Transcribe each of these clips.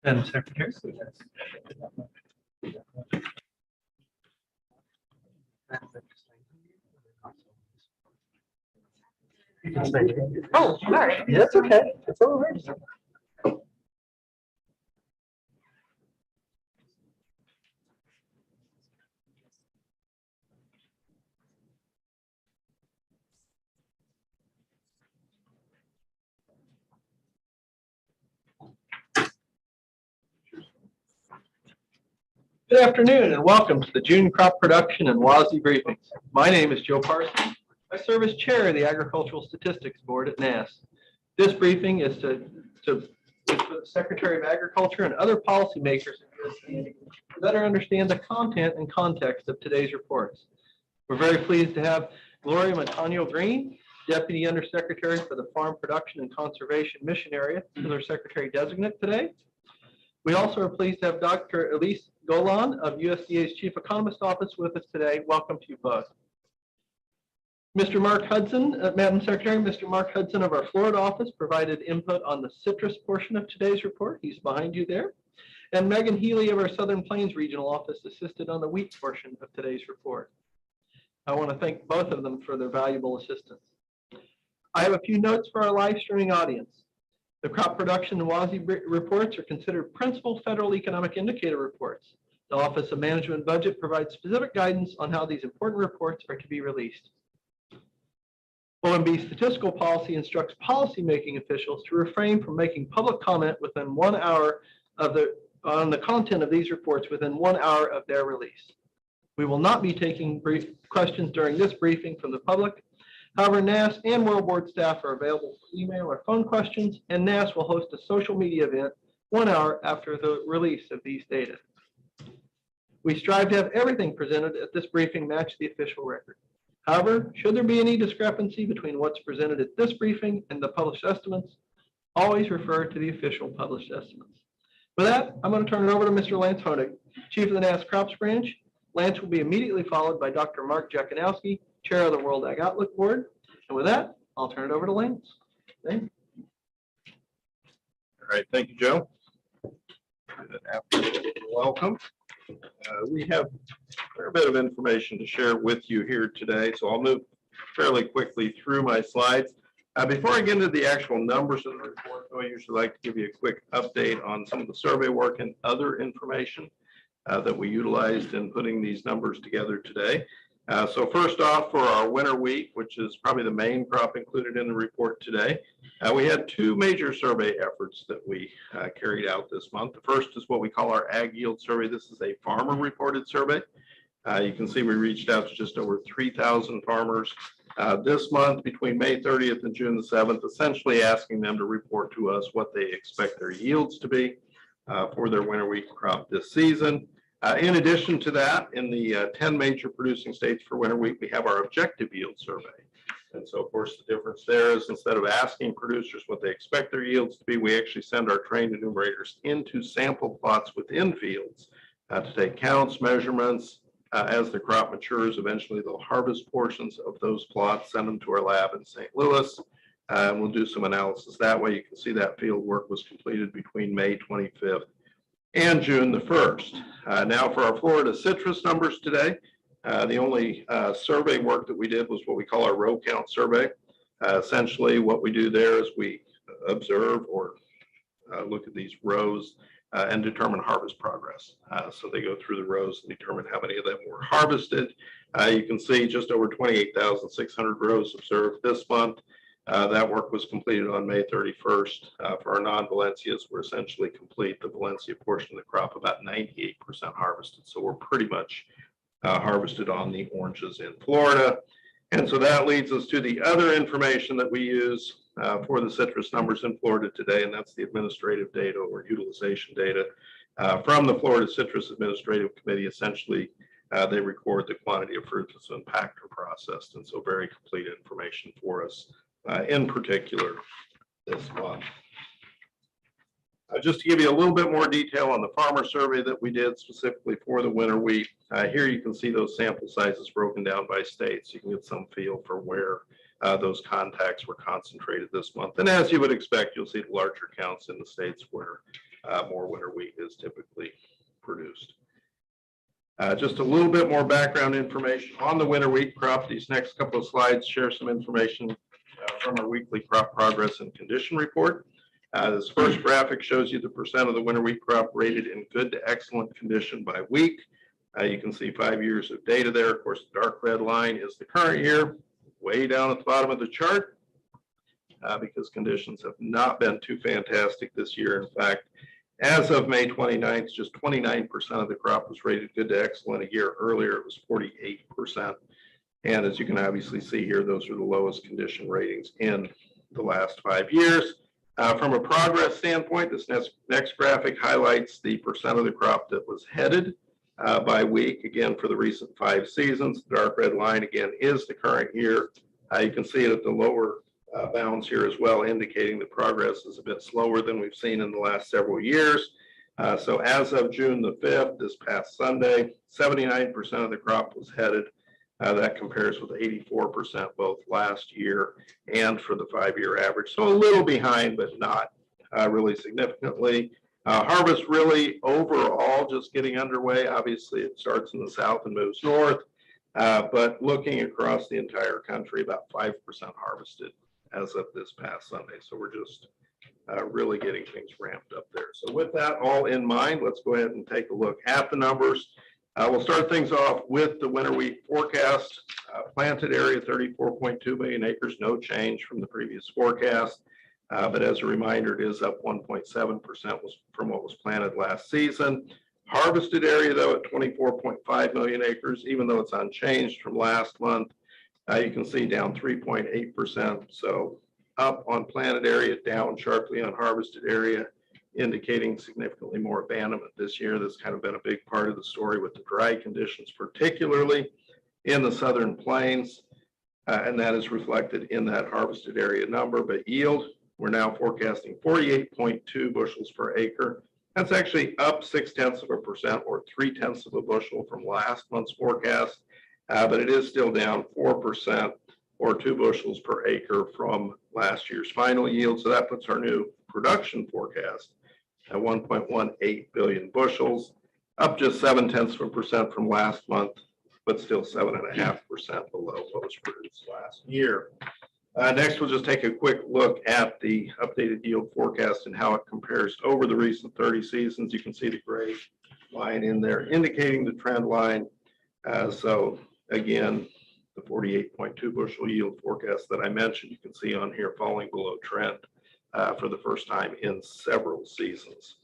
Madam Secretary. You can stay here. Oh, all right. Yeah, that's okay. It's all right. Good afternoon and welcome to the June crop production and WASDE briefings. My name is Joe Parsons. I serve as chair of the Agricultural Statistics Board at NASS. This briefing is for the Secretary of Agriculture and other policymakers to better understand the content and context of today's reports. We're very pleased to have Gloria Montano Green, Deputy Undersecretary for the Farm Production and Conservation Mission Area, as our Secretary Designate today. We also are pleased to have Dr. Elise Golan of USDA's Chief Economist Office with us today. Welcome to you both. Mr. Mark Hudson, Madam Secretary, Mr. Mark Hudson of our Florida office provided input on the citrus portion of today's report. He's behind you there. And Megan Healy of our Southern Plains Regional Office assisted on the wheat portion of today's report. I want to thank both of them for their valuable assistance. I have a few notes for our live streaming audience. The crop production and WASDE reports are considered principal federal economic indicator reports. The Office of Management and Budget provides specific guidance on how these important reports are to be released. OMB statistical policy instructs policymaking officials to refrain from making public comment within 1 hour on the content of these reports within 1 hour of their release. We will not be taking questions during this briefing from the public. However, NASS and World Board staff are available for email or phone questions, and NASS will host a social media event 1 hour after the release of these data. We strive to have everything presented at this briefing match the official record. However, should there be any discrepancy between what's presented at this briefing and the published estimates, always refer to the official published estimates. With that, I'm going to turn it over to Mr. Lance Honig, Chief of the NASS Crops Branch. Lance will be immediately followed by Dr. Mark Jakanowski, Chair of the World Ag Outlook Board. And with that, I'll turn it over to Lance. Thank you. All right, thank you, Joe. Good afternoon. Welcome. We have a fair bit of information to share with you here today, so I'll move fairly quickly through my slides. Before I get into the actual numbers of the report, I usually like to give you a quick update on some of the survey work and other information that we utilized in putting these numbers together today. So first off, for our winter wheat, which is probably the main crop included in the report today, we had two major survey efforts that we carried out this month. The first is what we call our Ag Yield Survey. This is a farmer reported survey. You can see we reached out to just over 3,000 farmers this month between May 30th and June the 7th, essentially asking them to report to us what they expect their yields to be for their winter wheat crop this season. In addition to that, in the 10 major producing states for winter wheat, we have our objective yield survey. And so, of course, the difference there is instead of asking producers what they expect their yields to be, we actually send our trained enumerators into sample plots within fields to take counts, measurements. As the crop matures, eventually they'll harvest portions of those plots, send them to our lab in St. Louis, and we'll do some analysis that way. You can see that field work was completed between May 25th and June the 1st. Now for our Florida citrus numbers today, the only survey work that we did was what we call our row count survey. Essentially what we do there is we observe or look at these rows and determine harvest progress. So they go through the rows and determine how many of them were harvested. You can see just over 28,600 rows observed this month. That work was completed on May 31st. For our non-Valencias, we're essentially complete. The Valencia portion of the crop about 98% harvested. So we're pretty much harvested on the oranges in Florida. And so that leads us to the other information that we use for the citrus numbers in Florida today, and that's the administrative data or utilization data from the Florida Citrus Administrative Committee. Essentially, they record the quantity of fruit that's been packed or processed, and so very complete information for us in particular this month. Just to give you a little bit more detail on the farmer survey that we did specifically for the winter wheat, here you can see those sample sizes broken down by state, so you can get some feel for where those contacts were concentrated this month. And as you would expect, you'll see larger counts in the states where more winter wheat is typically produced. Just a little bit more background information on the winter wheat crop. These next couple of slides share some information from our weekly crop progress and condition report. This first graphic shows you the percent of the winter wheat crop rated in good to excellent condition by week. You can see 5 years of data there. Of course, the dark red line is the current year, way down at the bottom of the chart, because conditions have not been too fantastic this year. In fact, as of May 29th, just 29% of the crop was rated good to excellent. A year earlier, it was 48%. And as you can obviously see here, those are the lowest condition ratings in the last 5 years. From a progress standpoint, this next graphic highlights the percent of the crop that was headed by week, again, for the recent 5 seasons. The dark red line, again, is the current year. You can see it at the lower bounds here as well, indicating the progress is a bit slower than we've seen in the last several years. So as of June the 5th, this past Sunday, 79% of the crop was headed. That compares with 84% both last year and for the 5-year average. So a little behind, but not really significantly. Harvest really overall just getting underway. Obviously, it starts in the south and moves north. But looking across the entire country, about 5% harvested as of this past Sunday. So we're just really getting things ramped up there. So with that all in mind, let's go ahead and take a look at the numbers. We'll start things off with the winter wheat forecast. Planted area 34.2 million acres, no change from the previous forecast. But as a reminder, it is up 1.7% from what was planted last season. Harvested area, though, at 24.5 million acres, even though it's unchanged from last month. You can see down 3.8%. So up on planted area, down sharply on harvested area, indicating significantly more abandonment this year. That's kind of been a big part of the story with the dry conditions, particularly in the southern plains. And that is reflected in that harvested area number. But yield, we're now forecasting 48.2 bushels per acre. That's actually up 0.6% or 0.3 of a bushel from last month's forecast. But it is still down 4% or 2 bushels per acre from last year's final yield. So that puts our new production forecast at 1.18 billion bushels, up just 0.7% from last month, but still 7.5% below what was produced last year. Next, we'll just take a quick look at the updated yield forecast and how it compares over the recent 30 seasons. You can see the gray line in there indicating the trend line. So again, the 48.2 bushel yield forecast that I mentioned, you can see on here falling below trend for the first time in several seasons.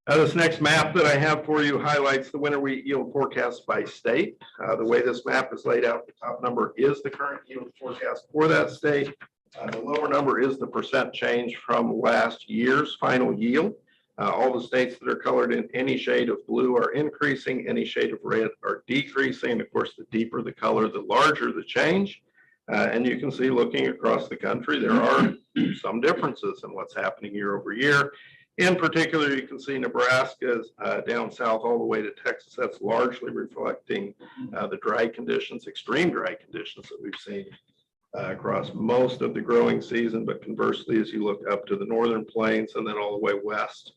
This next map that I have for you highlights the winter wheat yield forecast by state. The way this map is laid out, the top number is the current yield forecast for that state. The lower number is the percent change from last year's final yield. All the states that are colored in any shade of blue are increasing, any shade of red are decreasing. Of course, the deeper the color, the larger the change. And you can see looking across the country, there are some differences in what's happening year over year. In particular, you can see Nebraska down south all the way to Texas. That's largely reflecting the dry conditions, extreme dry conditions that we've seen across most of the growing season. But conversely, as you look up to the northern plains and then all the way west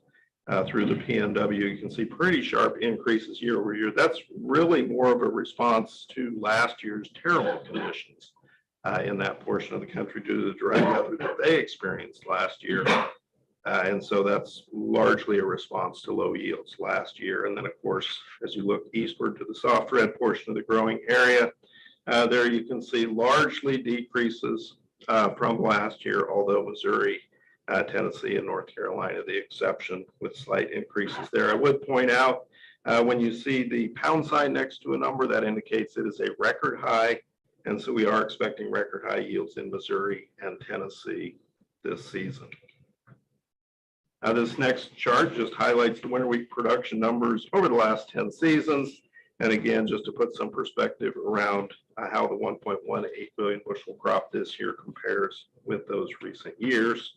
through the PNW, you can see pretty sharp increases year over year. That's really more of a response to last year's terrible conditions in that portion of the country due to the dry weather that they experienced last year. And so that's largely a response to low yields last year. And then, of course, as you look eastward to the soft red portion of the growing area, there you can see largely decreases from last year, although Missouri, Tennessee, and North Carolina, the exception with slight increases there. I would point out when you see the pound sign next to a number, that indicates it is a record high. And so we are expecting record high yields in Missouri and Tennessee this season. This next chart just highlights the winter wheat production numbers over the last 10 seasons. And again, just to put some perspective around how the 1.18 billion bushel crop this year compares with those recent years.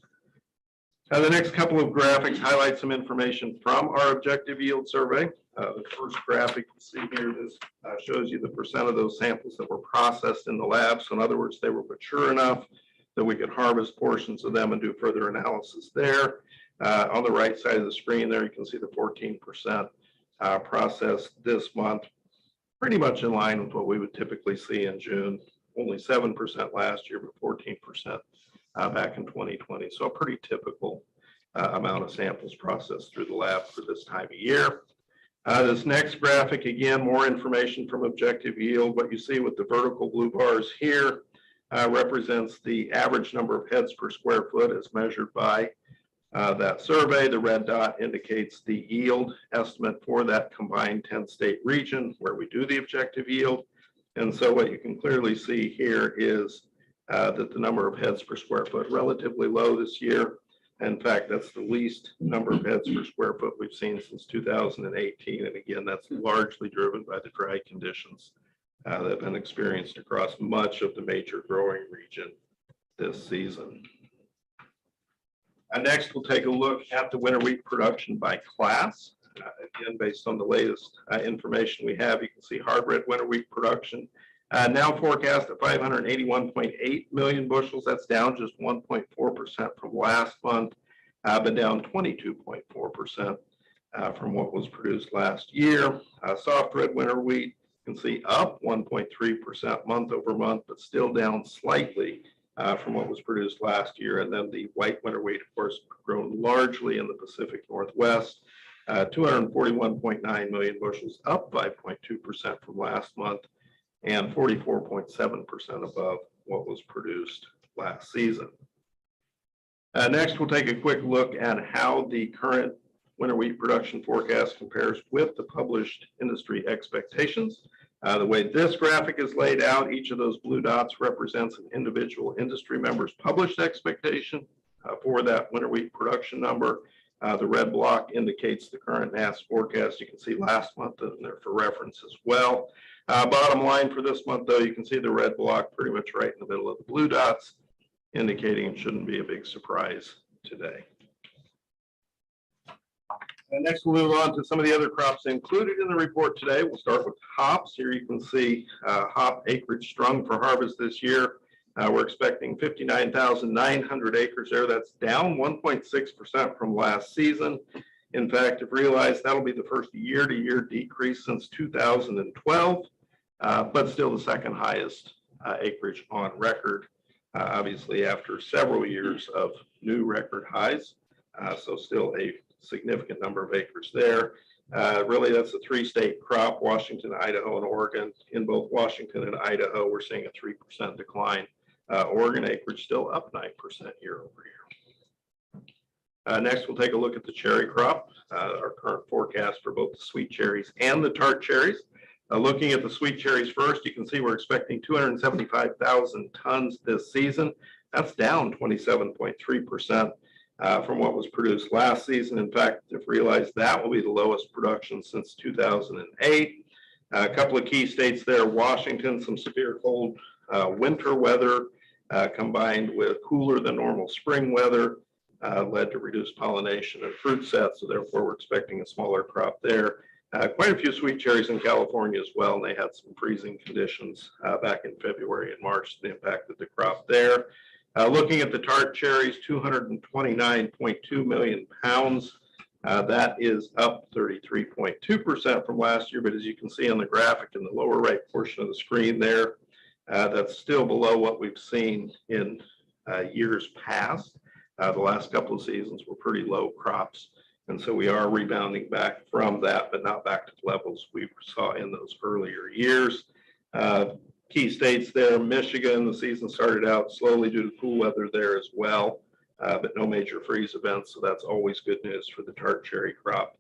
The next couple of graphics highlight some information from our objective yield survey. The first graphic you see here, this shows you the percent of those samples that were processed in the lab. So in other words, they were mature enough that we could harvest portions of them and do further analysis there. On the right side of the screen there, you can see the 14% processed this month, pretty much in line with what we would typically see in June. Only 7% last year, but 14% back in 2020. So a pretty typical amount of samples processed through the lab for this time of year. This next graphic, again, more information from objective yield. What you see with the vertical blue bars here represents the average number of heads per square foot as measured by that survey. The red dot indicates the yield estimate for that combined 10-state region where we do the objective yield. And so what you can clearly see here is that the number of heads per square foot relatively low this year. In fact, that's the least number of heads per square foot we've seen since 2018. And again, that's largely driven by the dry conditions that have been experienced across much of the major growing region this season. Next, we'll take a look at the winter wheat production by class. Again, based on the latest information we have, you can see hard red winter wheat production now forecast at 581.8 million bushels. That's down just 1.4% from last month, but down 22.4% from what was produced last year. Soft red winter wheat, you can see up 1.3% month over month, but still down slightly from what was produced last year. And then the white winter wheat, of course, grown largely in the Pacific Northwest, 241.9 million bushels, up 5.2% from last month, and 44.7% above what was produced last season. Next, we'll take a quick look at how the current winter wheat production forecast compares with the published industry expectations. The way this graphic is laid out, each of those blue dots represents an individual industry member's published expectation for that winter wheat production number. The red block indicates the current NASS forecast. You can see last month in there for reference as well. Bottom line for this month, though, you can see the red block pretty much right in the middle of the blue dots, indicating it shouldn't be a big surprise today. And next, we'll move on to some of the other crops included in the report today. We'll start with hops. Here you can see hop acreage strung for harvest this year. We're expecting 59,900 acres there. That's down 1.6% from last season. In fact, I've realized that'll be the first year-to-year decrease since 2012, but still the second highest acreage on record, obviously after several years of new record highs. So still a significant number of acres there. Really, that's a three-state crop, Washington, Idaho, and Oregon. In both Washington and Idaho, we're seeing a 3% decline. Oregon acreage still up 9% year over year. Next, we'll take a look at the cherry crop, our current forecast for both the sweet cherries and the tart cherries. Looking at the sweet cherries first, you can see we're expecting 275,000 tons this season. That's down 27.3% from what was produced last season. In fact, I've realized that will be the lowest production since 2008. A couple of key states there, Washington, some severe cold winter weather combined with cooler than normal spring weather led to reduced pollination and fruit set. So therefore, we're expecting a smaller crop there. Quite a few sweet cherries in California as well, and they had some freezing conditions back in February and March that impacted the crop there. Looking at the tart cherries, 229.2 million pounds. That is up 33.2% from last year, but as you can see on the graphic in the lower right portion of the screen there, that's still below what we've seen in years past. The last couple of seasons were pretty low crops, and so we are rebounding back from that, but not back to the levels we saw in those earlier years. Key states there, Michigan, the season started out slowly due to cool weather there as well, but no major freeze events, so that's always good news for the tart cherry crop.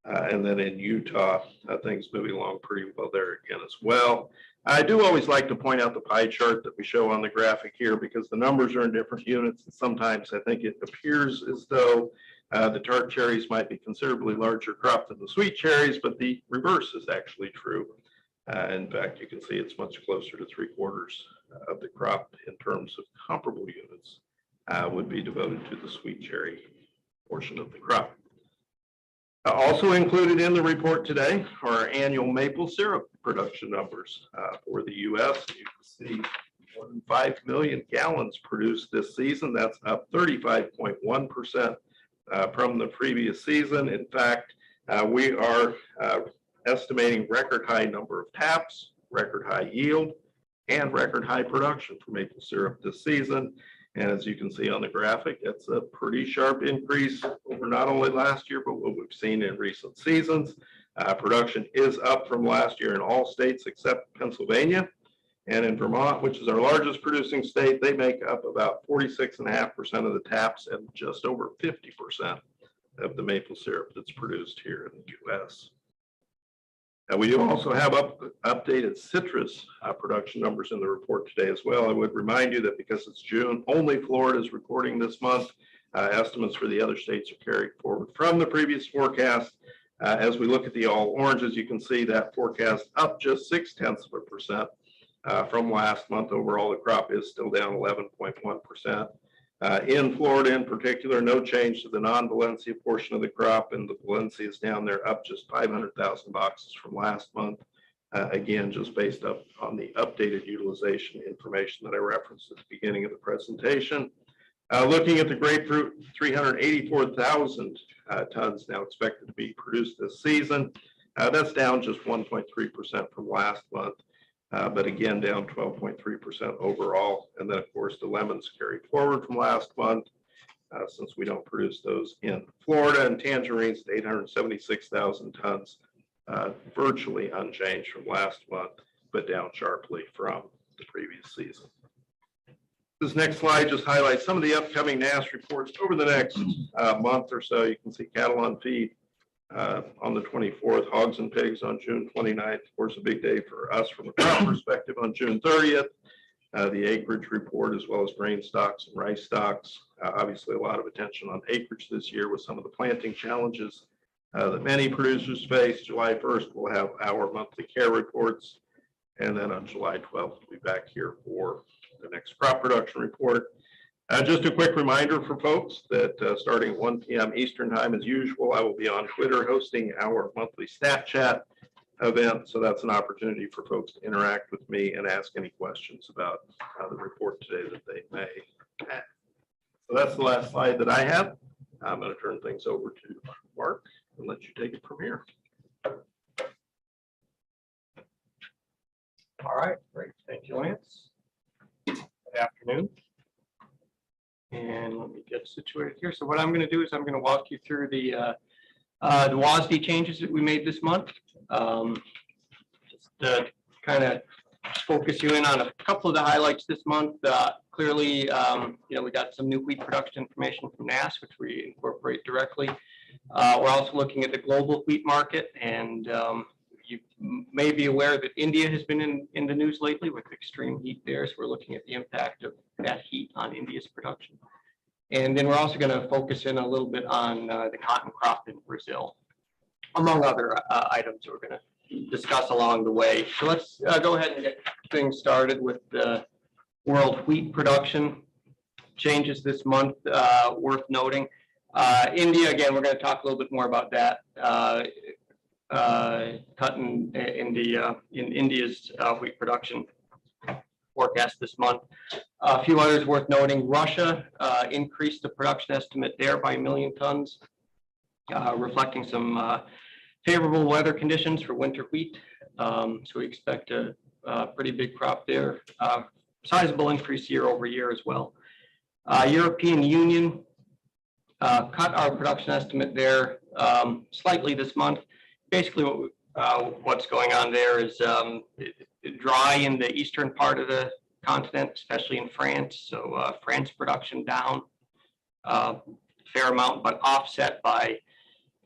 And then in Utah, things moving along pretty well there again as well. I do always like to point out the pie chart that we show on the graphic here because the numbers are in different units, and sometimes I think it appears as though the tart cherries might be considerably larger crop than the sweet cherries, but the reverse is actually true. In fact, you can see it's much closer to 3/4 of the crop in terms of comparable units would be devoted to the sweet cherry portion of the crop. Also included in the report today are our annual maple syrup production numbers for the U.S. You can see more than 5 million gallons produced this season. That's up 35.1% from the previous season. In fact, we are estimating record high number of taps, record high yield, and record high production for maple syrup this season. And as you can see on the graphic, it's a pretty sharp increase over not only last year, but what we've seen in recent seasons. Production is up from last year in all states except Pennsylvania. And in Vermont, which is our largest producing state, they make up about 46.5% of the taps and just over 50% of the maple syrup that's produced here in the U.S. We do also have updated citrus production numbers in the report today as well. I would remind you that because it's June, only Florida is recording this month. Estimates for the other states are carried forward from the previous forecast. As we look at the all oranges, you can see that forecast up just 0.6% from last month. Overall, the crop is still down 11.1%. In Florida in particular, no change to the non-Valencia portion of the crop, and the Valencia is down there up just 500,000 boxes from last month. Again, just based up on the updated utilization information that I referenced at the beginning of the presentation. Looking at the grapefruit, 384,000 tons now expected to be produced this season. That's down just 1.3% from last month. But again, down 12.3% overall. And then, of course, the lemons carried forward from last month since we don't produce those in Florida, and tangerines at 876,000 tons, virtually unchanged from last month, but down sharply from the previous season. This next slide just highlights some of the upcoming NASS reports over the next month or so. You can see cattle on feed on the 24th, hogs and pigs on June 29th. Of course, a big day for us from a crop perspective on June 30th. The acreage report, as well as grain stocks and rice stocks. Obviously, a lot of attention on acreage this year with some of the planting challenges that many producers face. July 1st, we'll have our monthly care reports. And then on July 12th, we'll be back here for the next crop production report. Just a quick reminder for folks that starting at 1 p.m. Eastern time as usual, I will be on Twitter hosting our monthly Stat Chat event. So that's an opportunity for folks to interact with me and ask any questions about the report today that they may have. So that's the last slide that I have. I'm going to turn things over to Mark and let you take it from here. All right, great. Thank you, Lance. Good afternoon. And let me get situated here. So what I'm going to do is I'm going to walk you through the WASDE changes that we made this month. Just to kind of focus you in on a couple of the highlights this month. Clearly, we got some new wheat production information from NASS, which we incorporate directly. We're also looking at the global wheat market, and you may be aware that India has been in the news lately with extreme heat there. So we're looking at the impact of that heat on India's production. And then we're also going to focus in a little bit on the cotton crop in Brazil, among other items we're going to discuss along the way. So let's go ahead and get things started with the world wheat production changes this month, worth noting. India, again, we're going to talk a little bit more about that. Cut in India's wheat production forecast this month. A few others worth noting. Russia increased the production estimate there by 1 million tons, reflecting some favorable weather conditions for winter wheat. So we expect a pretty big crop there. Sizable increase year over year as well. European Union cut our production estimate there slightly this month. Basically, what's going on there is dry in the eastern part of the continent, especially in France. So France production down a fair amount, but offset by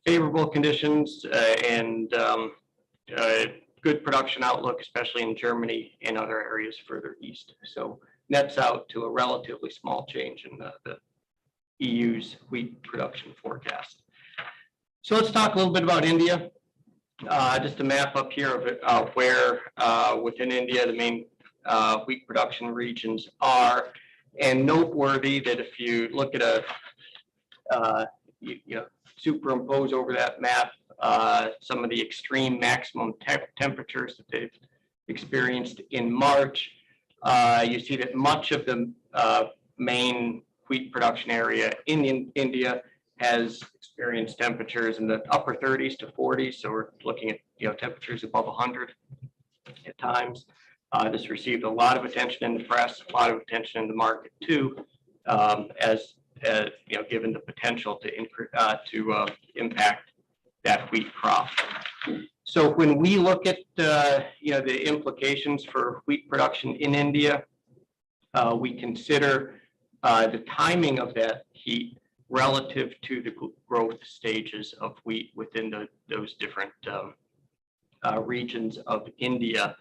favorable conditions and good production outlook, especially in Germany and other areas further east. So nets out to a relatively small change in the EU's wheat production forecast. So let's talk a little bit about India. Just a map up here of where within India the main wheat production regions are, and noteworthy that if you look at superimpose over that map some of the extreme maximum temperatures that they've experienced in March. You see that much of the main wheat production area in India has experienced temperatures in the upper 30s to 40s. So we're looking at temperatures above 100 at times. This received a lot of attention in the press, a lot of attention in the market too, as given the potential to impact that wheat crop. So when we look at the implications for wheat production in India, we consider the timing of that heat relative to the growth stages of wheat within those different regions of India.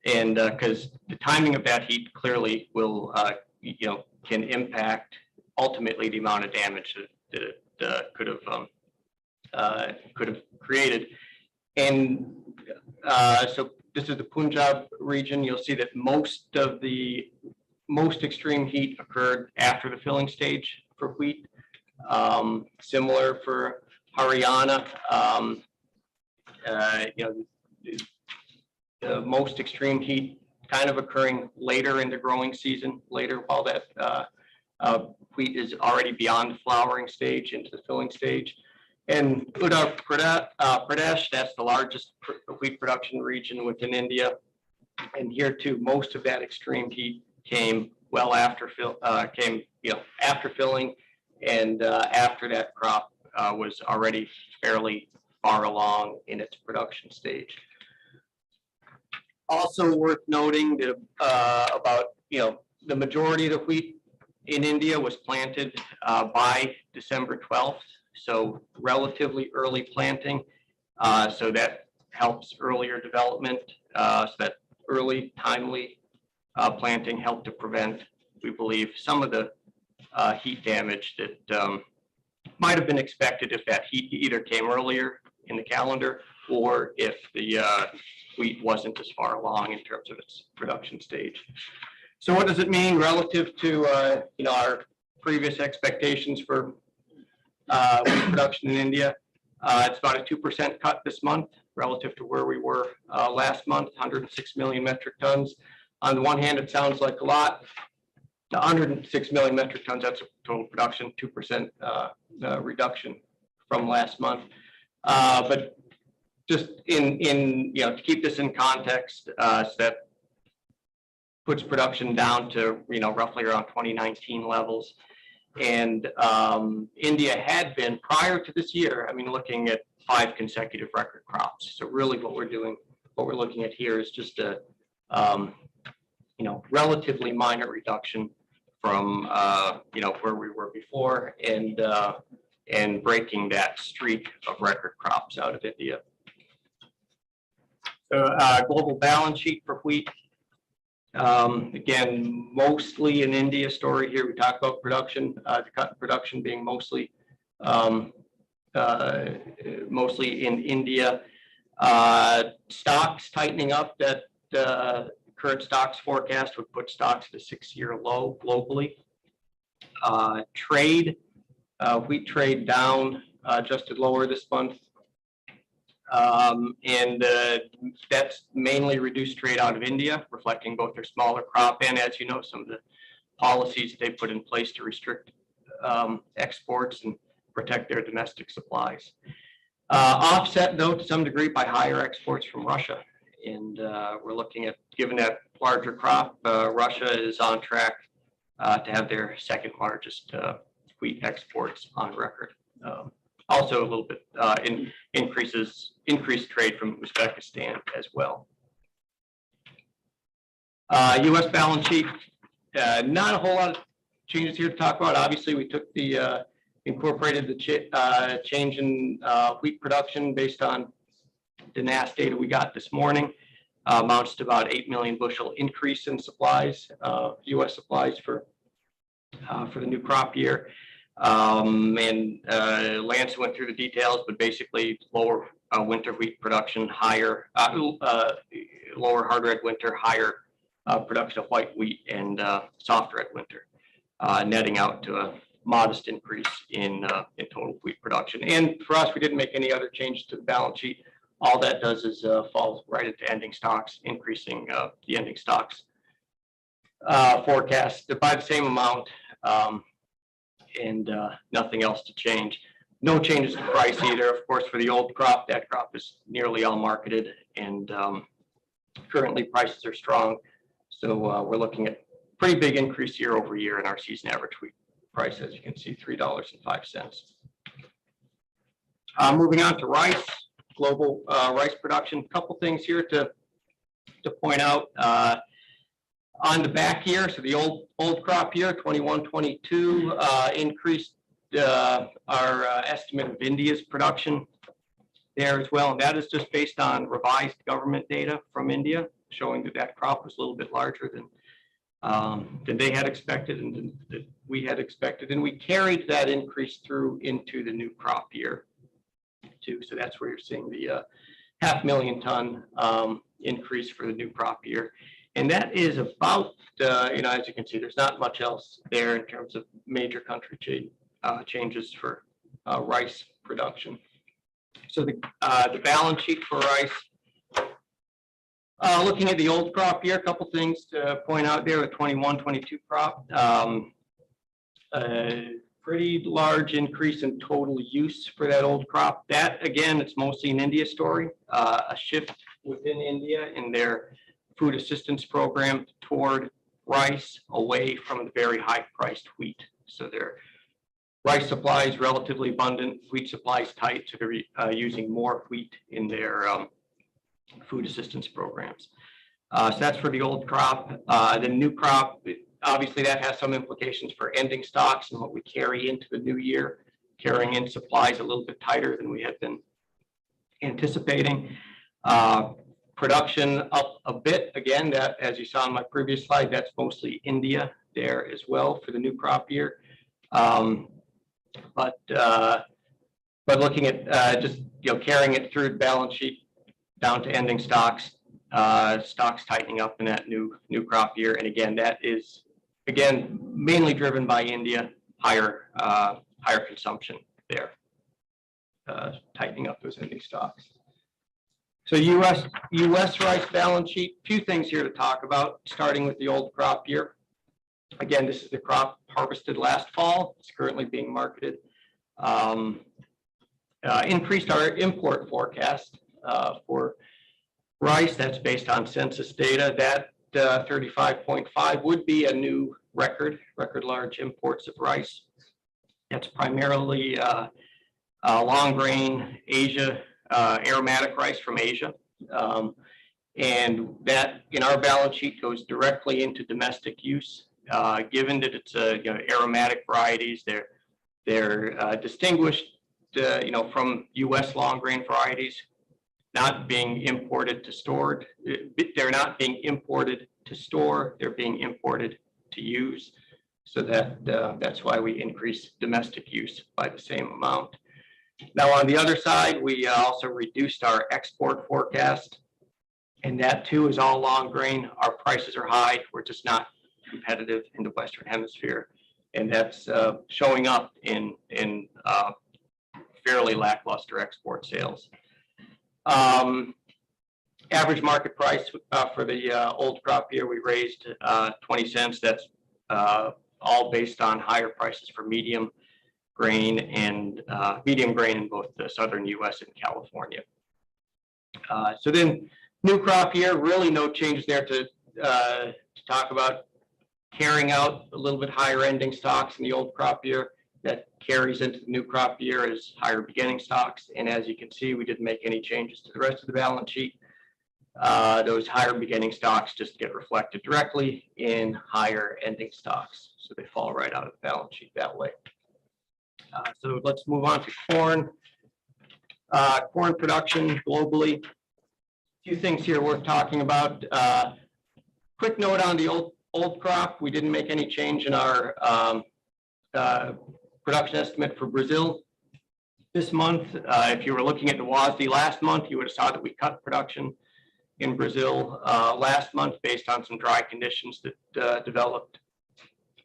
And because the timing of that heat clearly will, can impact ultimately the amount of damage that it could have created. And so this is the Punjab region. You'll see that most of the most extreme heat occurred after the filling stage for wheat. Similar for Haryana. The most extreme heat kind of occurring later in the growing season, later while that wheat is already beyond the flowering stage into the filling stage. And Uttar Pradesh, that's the largest wheat production region within India. And here too, most of that extreme heat came well after after filling, and after that crop was already fairly far along in its production stage. Also worth noting that about the majority of the wheat in India was planted by December 12th, so relatively early planting. So that helps earlier development. So that early, timely planting helped to prevent, we believe, some of the heat damage that might have been expected if that heat either came earlier in the calendar or if the wheat wasn't as far along in terms of its production stage. So what does it mean relative to our previous expectations for wheat production in India? It's about a 2% cut this month relative to where we were last month, 106 million metric tons. On the one hand, it sounds like a lot. 106 million metric tons, that's total production, 2% reduction from last month. But just to keep this in context, so that puts production down to roughly around 2019 levels. And India had been, prior to this year, looking at 5 consecutive record crops. So really what we're looking at here is just a relatively minor reduction from where we were before, and breaking that streak of record crops out of India. So global balance sheet for wheat. Again, mostly an India story here. We talk about production, the cut in production being mostly in India. Stocks tightening up. That current stocks forecast would put stocks at a 6-year low globally. Trade, wheat trade down, adjusted lower this month. And that's mainly reduced trade out of India, reflecting both their smaller crop and, as you know, some of the policies they put in place to restrict exports and protect their domestic supplies. Offset, though, to some degree by higher exports from Russia. And we're looking at, given that larger crop, Russia is on track to have their second largest wheat exports on record. Also a little bit increased trade from Uzbekistan as well. U.S. balance sheet, not a whole lot of changes here to talk about. Obviously, we took incorporated the change in wheat production based on the NASS data we got this morning. Amounts to about 8 million bushel increase in supplies, U.S. supplies for the new crop year. And Lance went through the details, but basically lower winter wheat production, higher, lower hard red winter, higher production of white wheat, and soft red winter, netting out to modest increase in total wheat production. And for us, we didn't make any other changes to the balance sheet. All that does is fall right into ending stocks, increasing the ending stocks forecast by the same amount, and nothing else to change. No changes to price either. Of course, for the old crop, that crop is nearly all marketed, and currently prices are strong. So we're looking at pretty big increase year over year in our season average wheat price, as you can see, $3.05. Moving on to rice, global rice production. A couple things here to point out. On the back year, so the old crop year, 21-22, increased our estimate of India's production there as well. And that is just based on revised government data from India, showing that that crop was a little bit larger than they had expected and that we had expected. And we carried that increase through into the new crop year too. So that's where you're seeing the 500,000 ton increase for the new crop year. And that is about, as you can see, there's not much else there in terms of major country changes for rice production. So the balance sheet for rice, looking at the old crop year, a couple things to point out there. The 21-22 crop, a pretty large increase in total use for that old crop. That, again, it's mostly an India story, a shift within India in their food assistance program toward rice, away from the very high priced wheat. So their rice supply is relatively abundant, wheat supply is tight, so they're using more wheat in their food assistance programs. So that's for the old crop. The new crop, obviously that has some implications for ending stocks and what we carry into the new year, carrying in supplies a little bit tighter than we had been anticipating. Production up a bit. Again, that, as you saw on my previous slide, that's mostly India there as well for the new crop year. But looking at just carrying it through the balance sheet down to ending stocks, stocks tightening up in that new crop year. And again, that is mainly driven by India, higher consumption there, tightening up those ending stocks. So U.S. rice balance sheet, a few things here to talk about, starting with the old crop year. Again, this is the crop harvested last fall. It's currently being marketed. Increased our import forecast for rice. That's based on census data. That 35.5 would be a new record large imports of rice. That's primarily long grain Asia, aromatic rice from Asia. And that in our balance sheet goes directly into domestic use. Given that it's aromatic varieties, they're distinguished from U.S. long grain varieties, not being imported to stored. They're not being imported to store. They're being imported to use. So that's why we increase domestic use by the same amount. Now, on the other side, we also reduced our export forecast, and that too is all long grain. Our prices are high. We're just not competitive in the Western Hemisphere, and that's showing up in fairly lackluster export sales. Average market price for the old crop year, we raised 20 cents. That's all based on higher prices for medium grain in both the southern U.S. and California. So then new crop year, really no changes there to talk about. Carrying out a little bit higher ending stocks in the old crop year, that carries into the new crop year as higher beginning stocks. And as you can see, we didn't make any changes to the rest of the balance sheet. Those higher beginning stocks just get reflected directly in higher ending stocks. So they fall right out of the balance sheet that way. So let's move on to corn. Corn production globally. A few things here worth talking about. Quick note on the old crop. We didn't make any change in our production estimate for Brazil this month. If you were looking at the WASDE last month, you would have saw that we cut production in Brazil last month based on some dry conditions that developed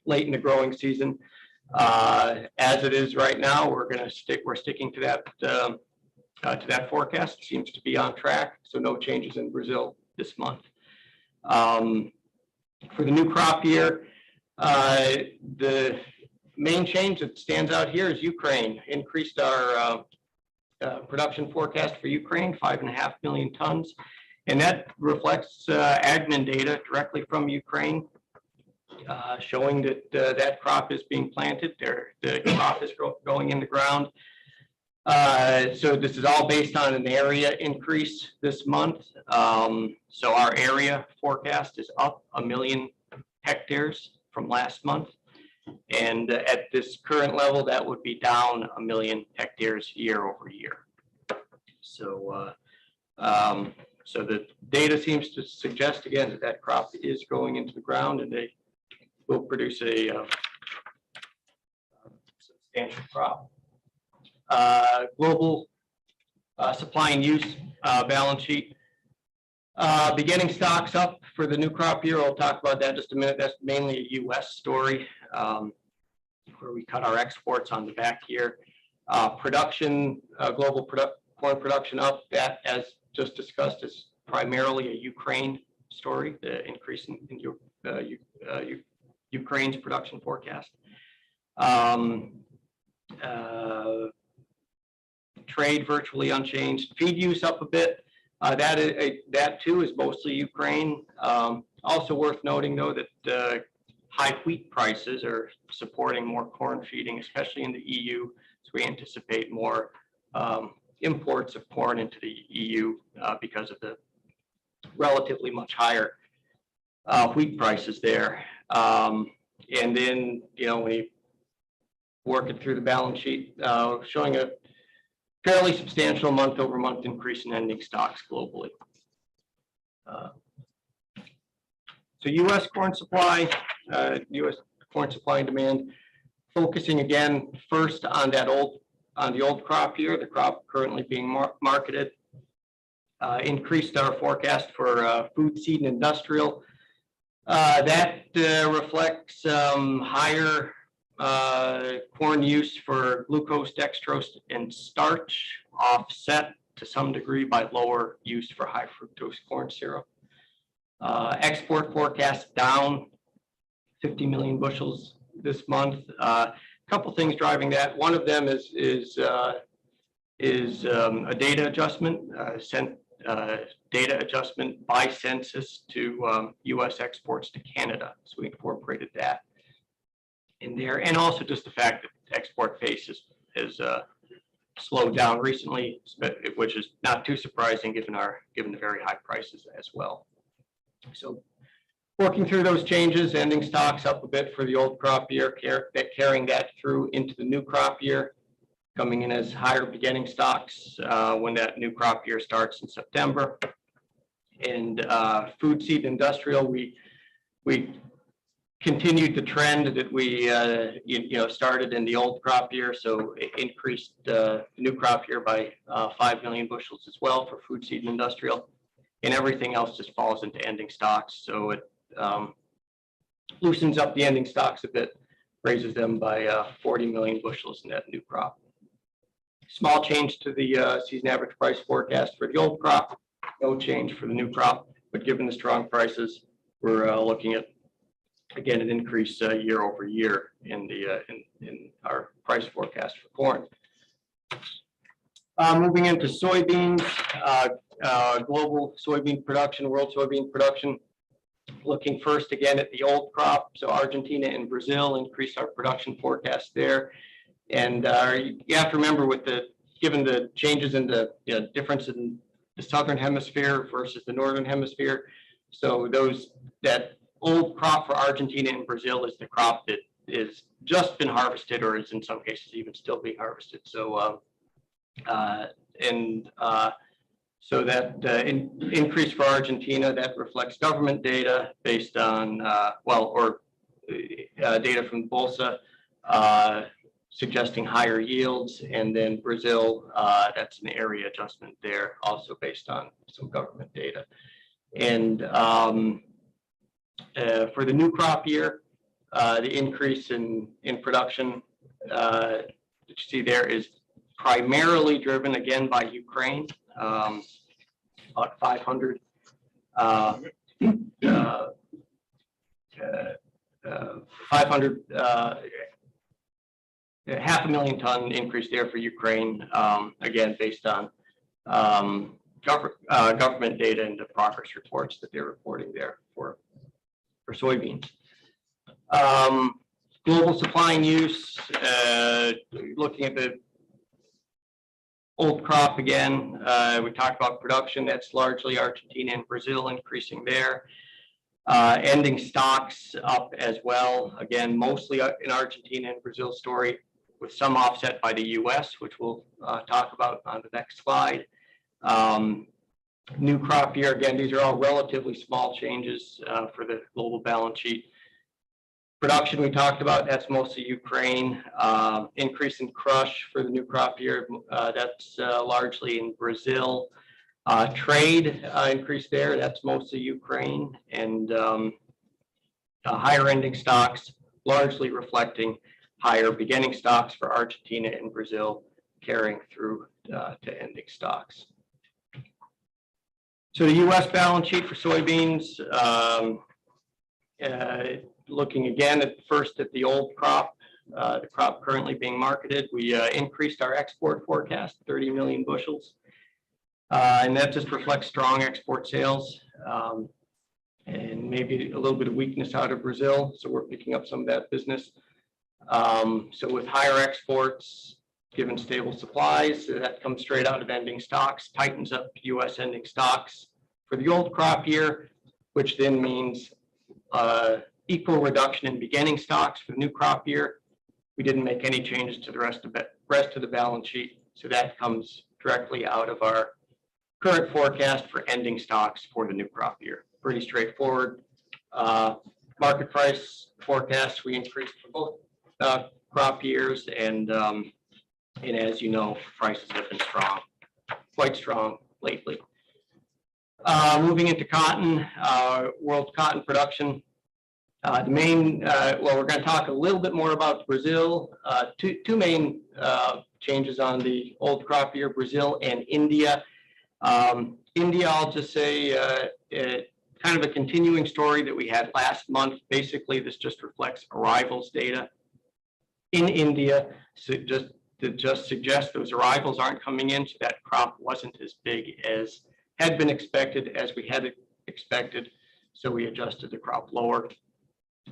late in the growing season. As it is right now, we're sticking to that forecast. It seems to be on track, so no changes in Brazil this month. For the new crop year, the main change that stands out here is Ukraine. Increased our production forecast for Ukraine, 5.5 million tons. And that reflects admin data directly from Ukraine, showing that that crop is being planted. The crop is going in the ground. So this is all based on an area increase this month. So our area forecast is up 1 million hectares from last month. And at this current level, that would be down 1 million hectares year over year. So, so the data seems to suggest again that that crop is going into the ground, and they will produce a substantial crop. Global supply and use balance sheet. Beginning stocks up for the new crop year. I'll talk about that in just a minute. That's mainly a U.S. story, where we cut our exports on the back here. Global corn production up. That, as just discussed, is primarily a Ukraine story. The increase in Ukraine's production forecast. Trade virtually unchanged. Feed use up a bit. That too is mostly Ukraine. Also worth noting though that high wheat prices are supporting more corn feeding, especially in the EU. So we anticipate more imports of corn into the EU because of the relatively much higher wheat prices there. And then, you know, we work it through the balance sheet, showing a fairly substantial month-over-month increase in ending stocks globally. So U.S. corn supply, U.S. corn supply and demand, focusing again first on the old crop year, the crop currently being marketed. Increased our forecast for food, seed, and industrial. That reflects higher corn use for glucose, dextrose, and starch, offset to some degree by lower use for high fructose corn syrup. Export forecast down 50 million bushels this month. A couple things driving that. One of them is a data adjustment, data adjustment by census to U.S. exports to Canada. So we incorporated that in there, and also just the fact that export pace has slowed down recently, which is not too surprising given the very high prices as well. So working through those changes, ending stocks up a bit for the old crop year, carrying that through into the new crop year, coming in as higher beginning stocks when that new crop year starts in September. And food, seed, industrial, we continued the trend that we started in the old crop year, so it increased the new crop year by 5 million bushels as well for food, seed, and industrial, and everything else just falls into ending stocks. So it loosens up the ending stocks a bit, raises them by 40 million bushels in that new crop. Small change to the season average price forecast for the old crop, no change for the new crop, but given the strong prices, we're looking at again an increase year over year in our price forecast for corn. Moving into soybeans, global soybean production, world soybean production. Looking first again at the old crop, so Argentina and Brazil increased our production forecast there. And you have to remember, given the changes in the difference in the southern hemisphere versus the northern hemisphere, so that old crop for Argentina and Brazil is the crop that is just been harvested, or is in some cases even still being harvested. So so that increase for Argentina, that reflects government data based on data from Bolsa suggesting higher yields, and then Brazil, that's an area adjustment there, also based on some government data. And for the new crop year, The increase in production that you see there is primarily driven again by Ukraine, about 500. 500, 500,000 ton increase there for Ukraine, again, based on government data and the progress reports that they're reporting there for soybeans. Global supply and use, looking at the old crop again, we talked about production. That's largely Argentina and Brazil increasing there. Ending stocks up as well. Again, mostly in Argentina and Brazil story, with some offset by the US, which we'll talk about on the next slide. New crop year, again, these are all relatively small changes for the global balance sheet. Production we talked about, that's mostly Ukraine. Increase in crush for the new crop year, that's largely in Brazil. Trade increase there, that's mostly Ukraine, and higher ending stocks, largely reflecting higher beginning stocks for Argentina and Brazil, carrying through to ending stocks. So the U.S. balance sheet for soybeans, looking again at first at the old crop, the crop currently being marketed, we increased our export forecast 30 million bushels. And that just reflects strong export sales and maybe a little bit of weakness out of Brazil. So we're picking up some of that business. So with higher exports, given stable supplies, that comes straight out of ending stocks, tightens up U.S. ending stocks for the old crop year, which then means equal reduction in beginning stocks for the new crop year. We didn't make any changes to the rest of the balance sheet. So that comes directly out of our current forecast for ending stocks for the new crop year. Pretty straightforward. Market price forecast we increased for both crop years, and as you know, prices have been strong, quite strong lately. Moving into cotton, world cotton production. The main, well, we're going to talk a little bit more about Brazil. Two main changes on the old crop year, Brazil and India. India, I'll just say, kind of a continuing story that we had last month. Basically, this just reflects arrivals data in India. So just suggest those arrivals aren't coming in, so that crop wasn't as big as had been expected, as we had expected. So we adjusted the crop lower.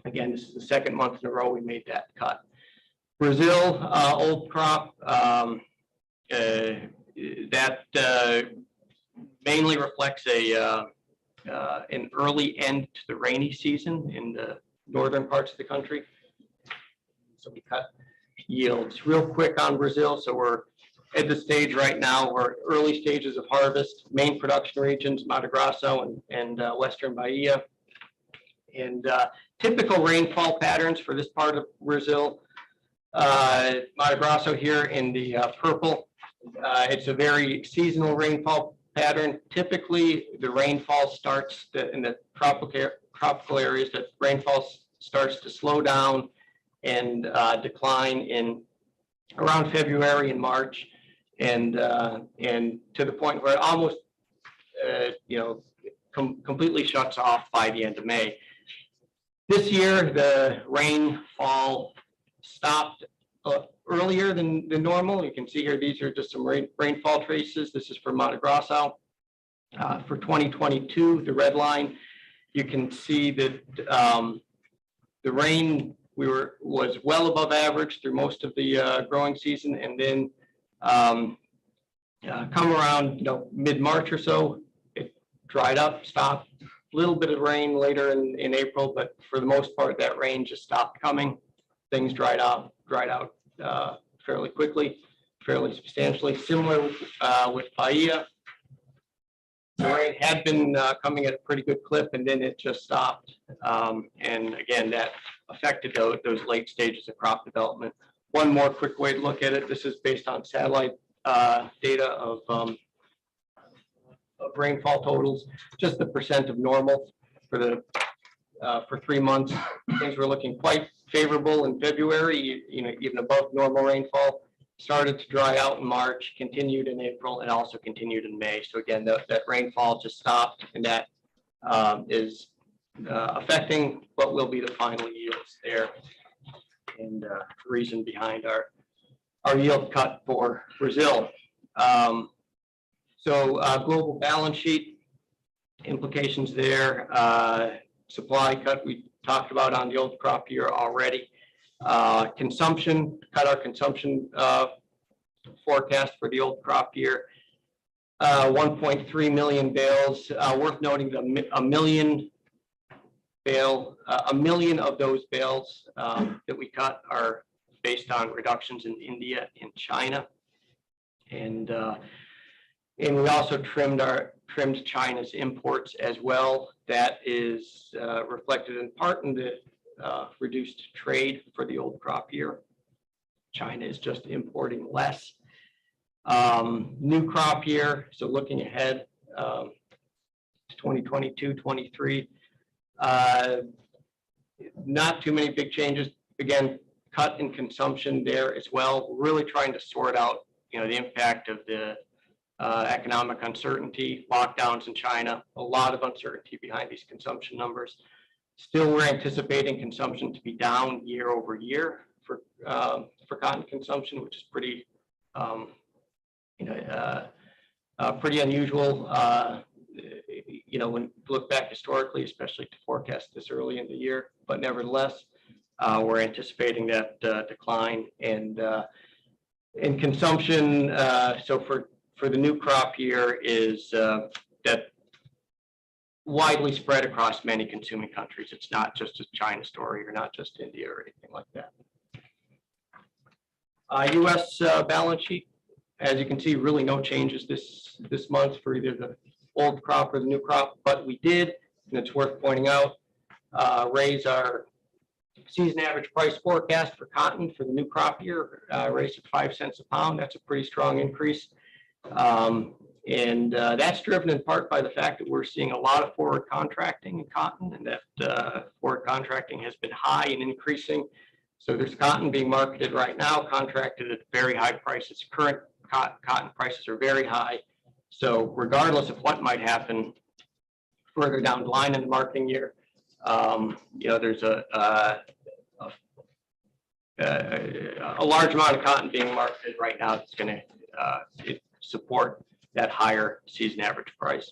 Again, this is the second month in a row we made that cut. Brazil, old crop, that mainly reflects an early end to the rainy season in the northern parts of the country. So we cut yields real quick on Brazil. So we're at the stage right now, we're early stages of harvest. Main production regions, Mato Grosso and Western Bahia. And typical rainfall patterns for this part of Brazil. Mato Grosso here in the purple. It's a very seasonal rainfall pattern. Typically, the rainfall starts in the tropical areas, that rainfall starts to slow down and decline in around February and March, and to the point where it almost completely shuts off by the end of May. This year, the rainfall stopped earlier than normal. You can see here, these are just some rainfall traces. This is for Mato Grosso. For 2022, the red line, you can see that the rain was well above average through most of the growing season, and then come around mid-March or so, it dried up, stopped. A little bit of rain later in April, but for the most part, that rain just stopped coming. Things dried out fairly quickly, fairly substantially. Similar with Bahia. The rain had been coming at a pretty good clip, and then it just stopped. And again, that affected those late stages of crop development. One more quick way to look at it. This is based on satellite data of rainfall totals, just the percent of normal for the for 3 months. Things were looking quite favorable in February, even above normal rainfall. Started to dry out in March, continued in April, and also continued in May. So again, that rainfall just stopped, and that is affecting what will be the final yields there. And the reason behind our yield cut for Brazil. Global balance sheet implications there. Supply cut we talked about on the old crop year already. Consumption, cut our consumption forecast for the old crop year. 1.3 million bales. Worth noting that a million of those bales that we cut are based on reductions in India and China, and we also trimmed China's imports as well. That is reflected in part in the reduced trade for the old crop year. China is just importing less. New crop year, so looking ahead to 2022-23, not too many big changes. Again, cut in consumption there as well. We're really trying to sort out, the impact of the economic uncertainty, lockdowns in China, a lot of uncertainty behind these consumption numbers. Still, we're anticipating consumption to be down year over year for cotton consumption, which is pretty, pretty unusual. When you look back historically, especially to forecast this early in the year, but nevertheless, we're anticipating that decline and consumption. So for the new crop year is that widely spread across many consuming countries. It's not just a China story or not just India or anything like that. U.S. balance sheet, as you can see, really no changes this month for either the old crop or the new crop, but we did, and it's worth pointing out, raise our season average price forecast for cotton for the new crop year, raised to 5 cents a pound. That's a pretty strong increase. That's driven in part by the fact that we're seeing a lot of forward contracting in cotton, and that forward contracting has been high and increasing. So there's cotton being marketed right now, contracted at very high prices. Current cotton prices are very high. So regardless of what might happen further down the line in the marketing year, there's a large amount of cotton being marketed right now that's going to support that higher season average price.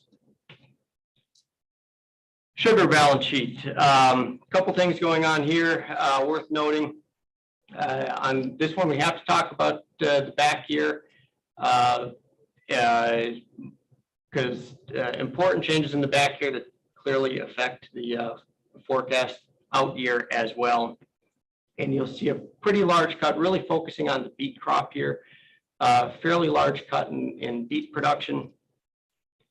Sugar balance sheet. A couple things going on here worth noting. On this one, we have to talk about the back year because important changes in the back year that clearly affect the forecast out year as well. And you'll see a pretty large cut, really focusing on the beet crop year. Fairly large cut in beet production.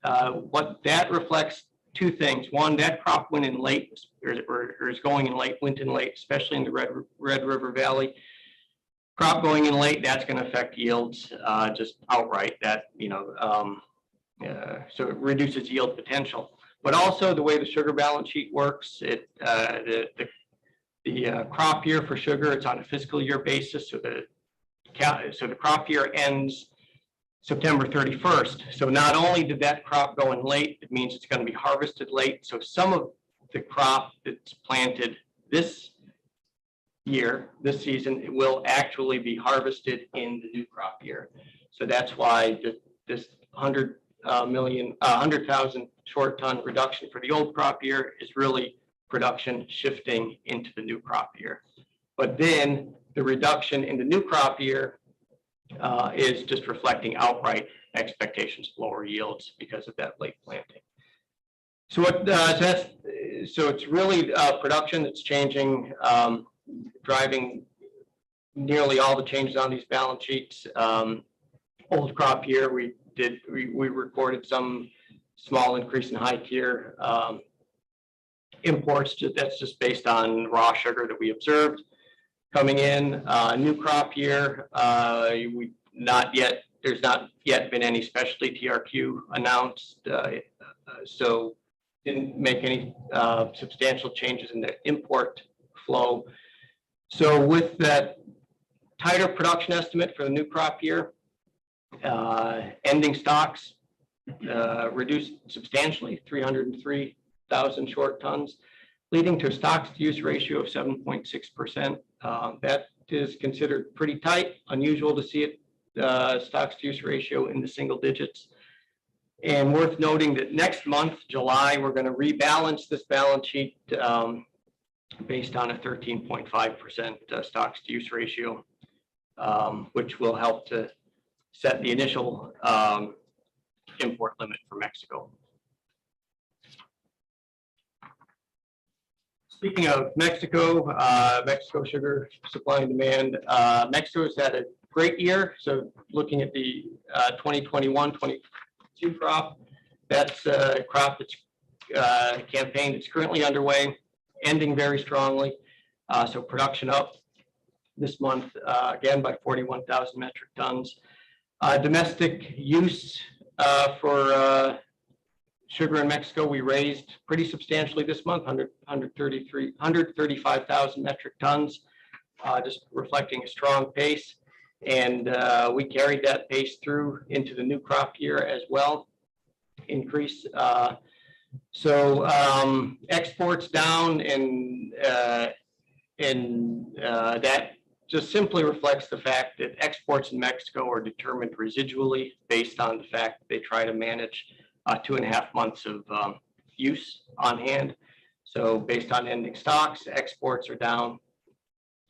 What that reflects, two things. One, that crop went in late, or is going in late, went in late, especially in the Red River Valley. Crop going in late, that's going to affect yields just outright. That so it reduces yield potential. But also the way the sugar balance sheet works, the crop year for sugar, it's on a fiscal year basis. So the crop year ends September 31st. So not only did that crop go in late, it means it's going to be harvested late. So some of the crop that's planted this season, it will actually be harvested in the new crop year. So that's why this 100,000 short ton reduction for the old crop year is really production shifting into the new crop year. But then the reduction in the new crop year is just reflecting outright expectations of lower yields because of that late planting. So so it's really production that's changing, driving nearly all the changes on these balance sheets. Old crop year, we recorded some small increase in high tier imports. That's just based on raw sugar that we observed coming in. New crop year, there's not yet been any specialty TRQ announced. So didn't make any substantial changes in the import flow. So with that tighter production estimate for the new crop year, ending stocks reduced substantially, 303,000 short tons, leading to a stocks to use ratio of 7.6%. That is considered pretty tight, unusual to see it, stocks to use ratio in the single digits. And worth noting that next month, July, we're going to rebalance this balance sheet based on a 13.5% stocks to use ratio, which will help to set the initial import limit for Mexico. Speaking of Mexico, Mexico sugar supply and demand, Mexico's had a great year. So looking at the 2021-22 crop, that's a crop that's campaign that's currently underway, ending very strongly. So production up this month, again, by 41,000 metric tons. Domestic use for sugar in Mexico, we raised pretty substantially this month, 135,000 metric tons, just reflecting a strong pace. And we carried that pace through into the new crop year as well, increase. So exports down, and that just simply reflects the fact that exports in Mexico are determined residually based on the fact that they try to manage 2.5 months of use on hand. So based on ending stocks, exports are down.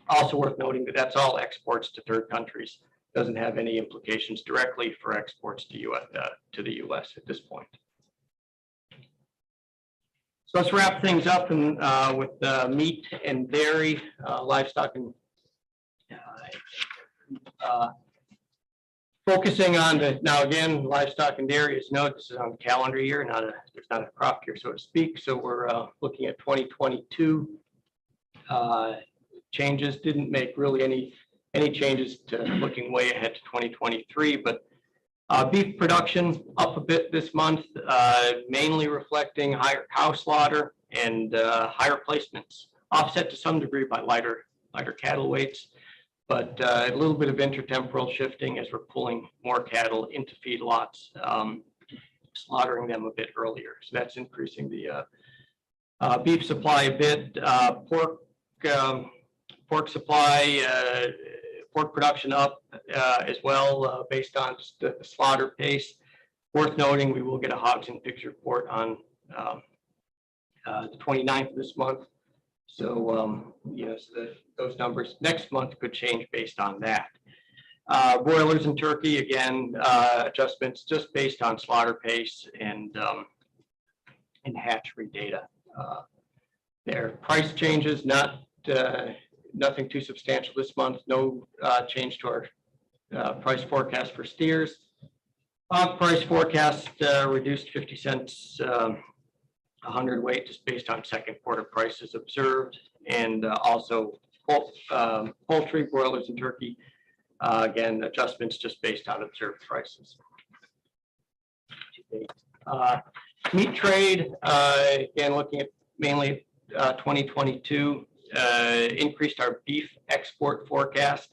Also worth noting that that's all exports to third countries. Doesn't have any implications directly for exports to the U.S. at this point. So let's wrap things up with meat and dairy, livestock, and focusing on now again, livestock and dairy, as noted, this is on the calendar year, there's not a crop year, so to speak. So we're looking at 2022 changes. Didn't make really any changes to looking way ahead to 2023, but beef production up a bit this month, mainly reflecting higher cow slaughter and higher placements, offset to some degree by lighter cattle weights, but a little bit of intertemporal shifting as we're pulling more cattle into feedlots, slaughtering them a bit earlier. So that's increasing the beef supply a bit. Pork supply, pork production up as well, based on the slaughter pace. Worth noting, we will get a hogs and pigs report on the 29th of this month. So, so those numbers next month could change based on that. Broilers and turkey, again, adjustments just based on slaughter pace and hatchery data. Their price changes, nothing too substantial this month. No change to our price forecast for steers. Hog price forecast reduced 50 cents a hundredweight just based on second quarter prices observed, and also poultry, broilers, and turkey. Again, adjustments just based on observed prices. Meat trade, again, looking at mainly 2022, increased our beef export forecast.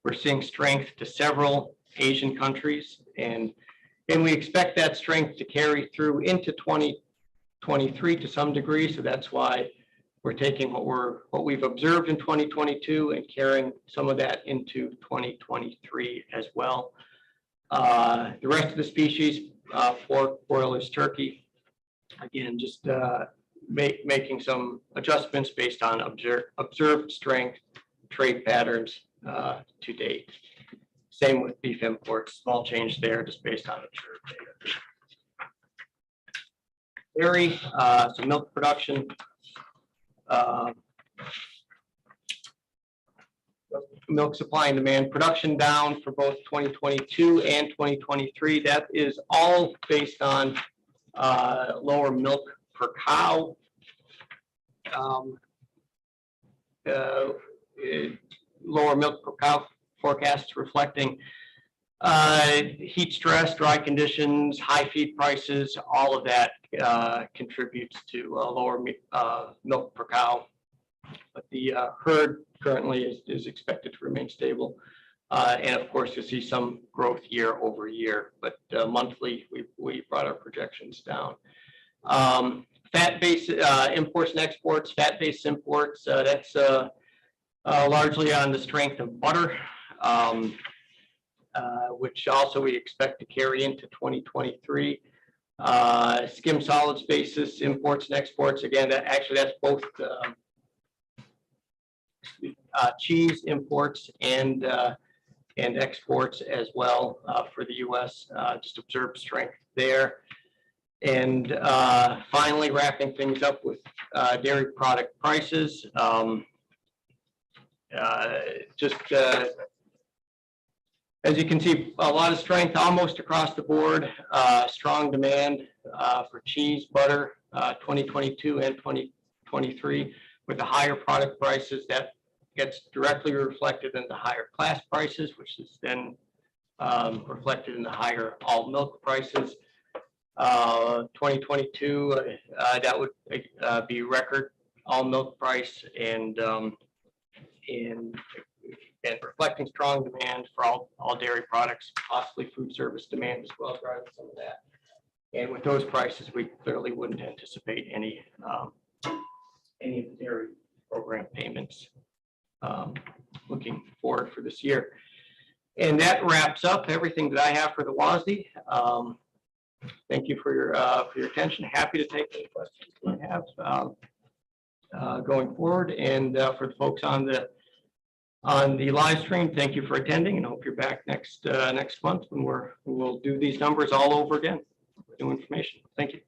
We're seeing strength to several Asian countries, and we expect that strength to carry through into 2023 to some degree. So that's why we're taking what we've observed in 2022 and carrying some of that into 2023 as well. The rest of the species, pork, broilers, turkey, again, just making some adjustments based on observed strength, trade patterns to date. Same with beef imports, small change there just based on observed data. Dairy, so milk production. Milk supply and demand, production down for both 2022 and 2023. That is all based on lower milk per cow. Lower milk per cow forecasts reflecting Heat stress, dry conditions, high feed prices, all of that contributes to lower milk per cow. But the herd currently is expected to remain stable. And of course, you'll see some growth year over year, but monthly, we brought our projections down. Fat-based imports and exports, fat-based imports, that's largely on the strength of butter, which also we expect to carry into 2023. Skim solids basis imports and exports, again, that's both cheese imports and exports as well for the U.S. Just observed strength there. And finally, wrapping things up with dairy product prices. As you can see, a lot of strength almost across the board. Strong demand for cheese, butter, 2022 and 2023 with the higher product prices. That gets directly reflected in the higher class prices, which is then reflected in the higher all milk prices. 2022, that would be record all milk price and reflecting strong demand for all dairy products, possibly food service demand as well, driving some of that. And with those prices, we clearly wouldn't anticipate any of the dairy program payments looking forward for this year. And that wraps up everything that I have for the WASDE. Thank you for your attention. Happy to take any questions you might have going forward. And for the folks on the live stream, thank you for attending, and hope you're back next month when we'll do these numbers all over again with new information. Thank you.